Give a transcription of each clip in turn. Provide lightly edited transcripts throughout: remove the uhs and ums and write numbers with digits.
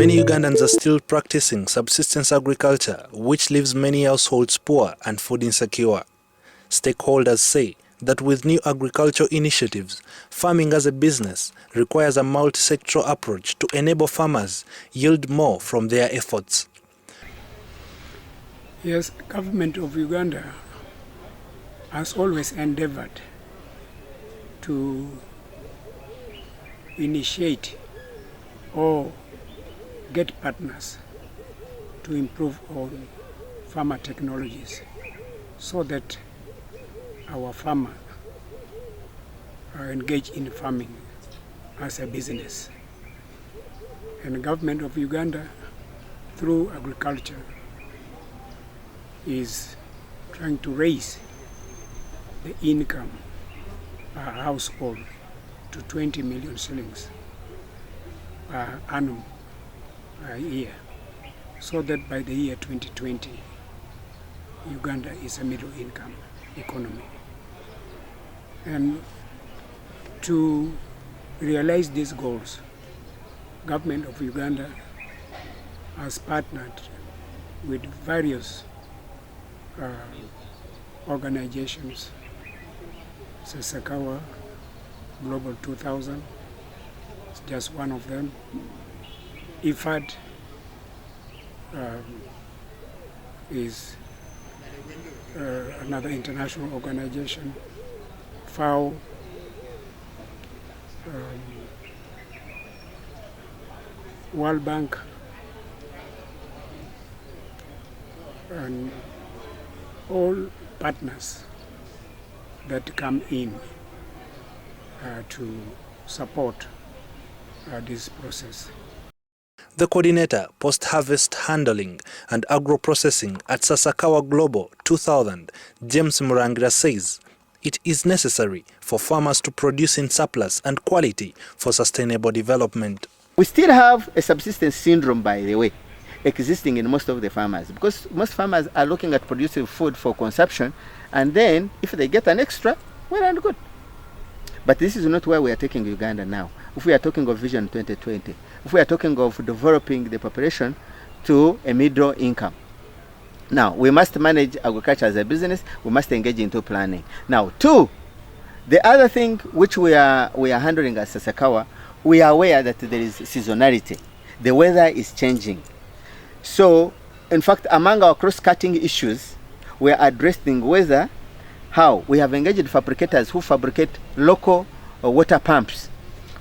Many Ugandans are still practicing subsistence agriculture, which leaves many households poor and food insecure. Stakeholders say that with new agricultural initiatives, farming as a business requires a multi-sectoral approach to enable farmers yield more from their efforts. Yes, government of Uganda has always endeavored to initiate or get partners to improve on farmer technologies so that our farmers are engaged in farming as a business. And the government of Uganda, through agriculture, is trying to raise the income per household to 20 million shillings per annum a year, so that by the year 2020, Uganda is a middle income economy. And to realize these goals, government of Uganda has partnered with various organizations, Ssettumba, Global 2000, it's just one of them. IFAD is another international organization. FAO, World Bank, and all partners that come in to support this process. The coordinator, post-harvest handling and agro-processing at Ssettumba Global 2000, James Murangira, says it is necessary for farmers to produce in surplus and quality for sustainable development. We still have a subsistence syndrome, by the way, existing in most of the farmers, because most farmers are looking at producing food for consumption, and then if they get an extra, well and good. But this is not where we are taking Uganda now. If we are talking of Vision 2020, if we are talking of developing the population to a middle income. Now, we must manage agriculture as a business, we must engage into planning. Now, two, the other thing which we are handling at Ssettumba, we are aware that there is seasonality. The weather is changing. So, in fact, among our cross-cutting issues, we are addressing weather. How? We have engaged fabricators who fabricate local water pumps,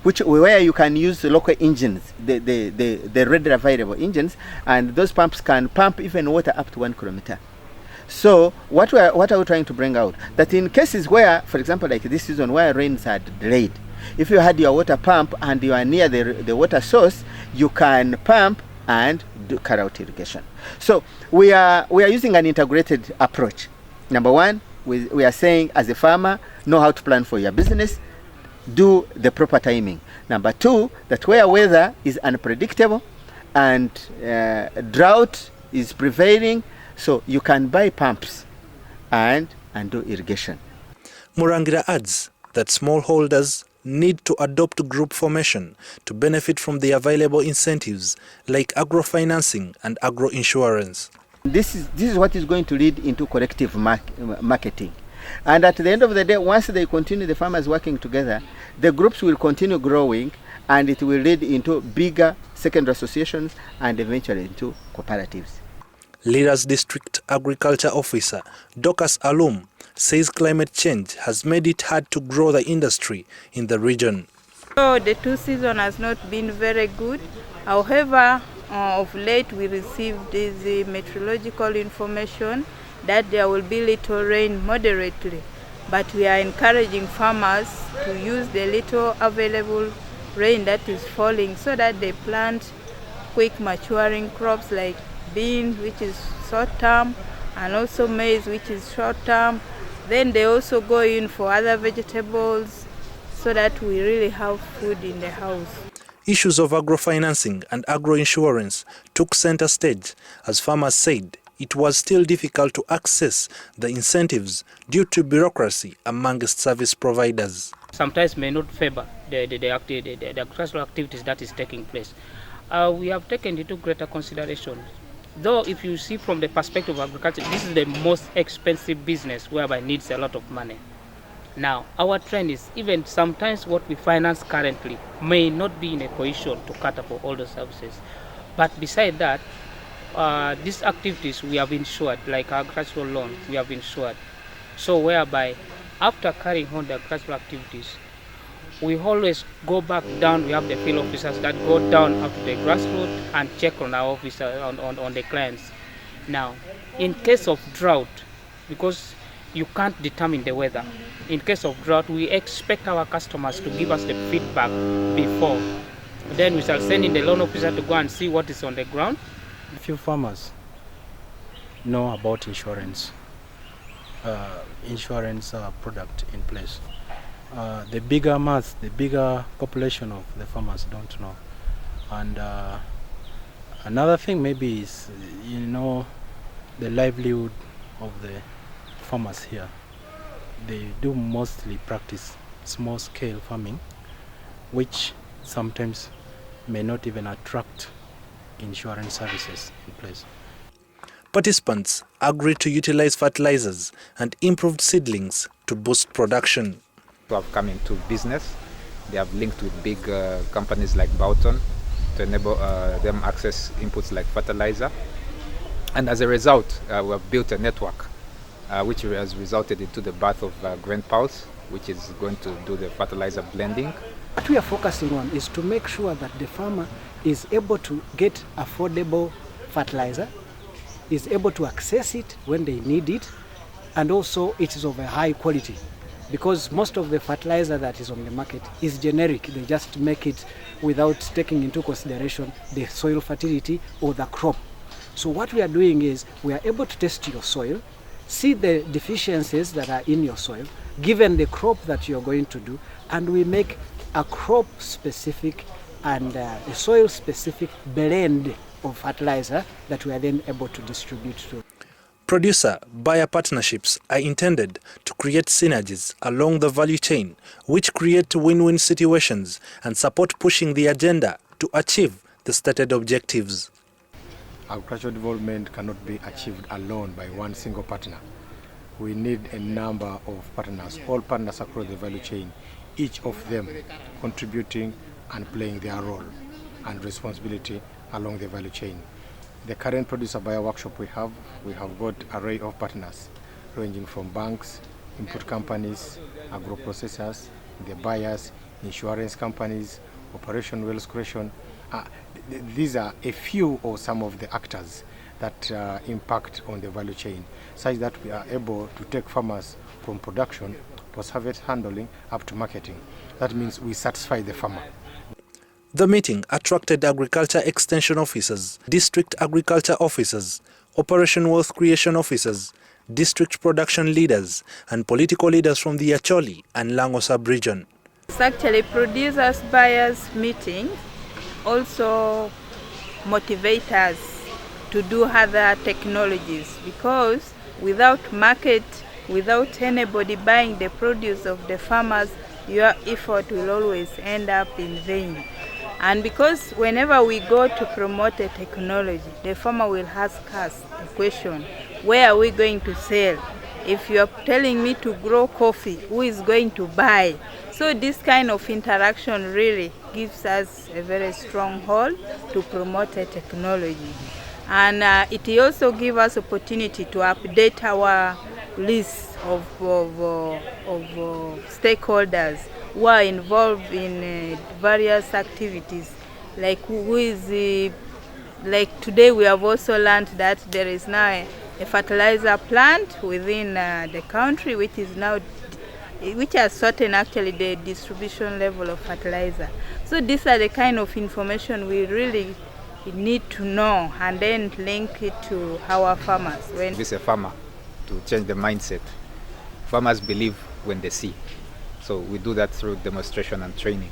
where you can use local engines, the readily available engines, and those pumps can pump even water up to 1 kilometer. So what are we trying to bring out? That in cases where, for example, like this season where rains are delayed, if you had your water pump and you are near the water source, you can pump and carry out irrigation. So we are using an integrated approach. Number one, we are saying, as a farmer, know how to plan for your business, do the proper timing. Number two, that where weather is unpredictable and drought is prevailing, so you can buy pumps and do irrigation. Murangira adds that smallholders need to adopt group formation to benefit from the available incentives like agro financing and agro insurance. This is what is going to lead into collective marketing. And at the end of the day, once they continue, the farmers working together, the groups will continue growing, and it will lead into bigger secondary associations and eventually into cooperatives. Lira's district agriculture officer, Docas Alum, says climate change has made it hard to grow the industry in the region. So the 2 season has not been very good. However, of late we received this meteorological information that there will be little rain moderately, but we are encouraging farmers to use the little available rain that is falling so that they plant quick maturing crops like beans, which is short term, and also maize, which is short term. Then they also go in for other vegetables so that we really have food in the house. Issues of agro-financing and agro-insurance took center stage as farmers said it was still difficult to access the incentives due to bureaucracy amongst service providers. Sometimes may not favor the agricultural activities that is taking place. we have taken into greater consideration. Though if you see from the perspective of agriculture, this is the most expensive business whereby it needs a lot of money. Now, our trend is even sometimes what we finance currently may not be in a position to cater for all the services. But beside that, these activities we have insured, like agricultural loan, we have insured. So whereby after carrying on the agricultural activities, we always go back down. We have the field officers that go down up to the grassroots and check on our officers, on the clients. Now, in case of drought, because you can't determine the weather, in case of drought, we expect our customers to give us the feedback before. Then we shall send in the loan officer to go and see what is on the ground. Few farmers know about insurance product in place. The bigger mass, the bigger population of the farmers don't know. And another thing maybe is, the livelihood of the farmers here. They do mostly practice small scale farming, which sometimes may not even attract insurance services in place. Participants agreed to utilize fertilizers and improved seedlings to boost production. Who have come into business. They have linked with big companies like Boughton to enable them access inputs like fertilizer. And as a result, we have built a network which has resulted into the birth of Grain Pulse, which is going to do the fertilizer blending. What we are focusing on is to make sure that the farmer is able to get affordable fertilizer, is able to access it when they need it, and also it is of a high quality. Because most of the fertilizer that is on the market is generic. They just make it without taking into consideration the soil fertility or the crop. So what we are doing is we are able to test your soil, see the deficiencies that are in your soil, given the crop that you're going to do, and we make a crop specific and a soil specific blend of fertilizer that we are then able to distribute to. Producer-buyer partnerships are intended to create synergies along the value chain, which create win-win situations and support pushing the agenda to achieve the stated objectives. Agricultural development cannot be achieved alone by one single partner. We need a number of partners, all partners across the value chain, each of them contributing and playing their role and responsibility along the value chain. The current producer-buyer workshop we have got an array of partners ranging from banks, input companies, agro-processors, the buyers, insurance companies, operation wells creation. These are a few or some of the actors that impact on the value chain, such that we are able to take farmers from production, post-harvest handling, up to marketing. That means we satisfy the farmer. The meeting attracted agriculture extension officers, district agriculture officers, operation wealth creation officers, district production leaders, and political leaders from the Acholi and Lango sub-region. It's actually producers buyers meeting also motivate us to do other technologies, because without market, without anybody buying the produce of the farmers, your effort will always end up in vain. And because whenever we go to promote a technology, the farmer will ask us a question: where are we going to sell? If you are telling me to grow coffee, who is going to buy? So this kind of interaction really gives us a very strong hold to promote a technology. And it also gives us opportunity to update our list of stakeholders who are involved in various activities. Like like today we have also learned that there is now a fertilizer plant within the country which has certain actually the distribution level of fertilizer. So these are the kind of information we really need to know and then link it to our farmers. When it's a farmer, to change the mindset. Farmers believe when they see. So we do that through demonstration and training.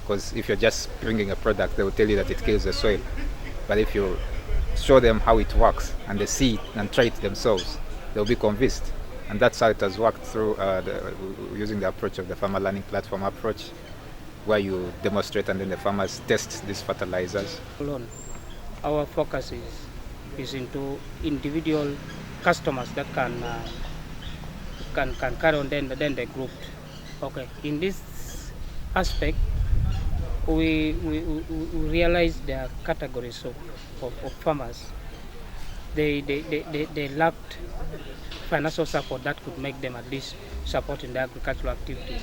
Because if you're just bringing a product, they will tell you that it kills the soil. But if you show them how it works and they see it and try it themselves, they'll be convinced. And that's how it has worked through using the approach of the farmer learning platform approach. where you demonstrate and then the farmers test these fertilizers? Alone. Our focus is into individual customers that can carry on then the group. Okay. In this aspect, we realize there are categories of farmers. They lacked financial support that could make them at least support in their agricultural activities.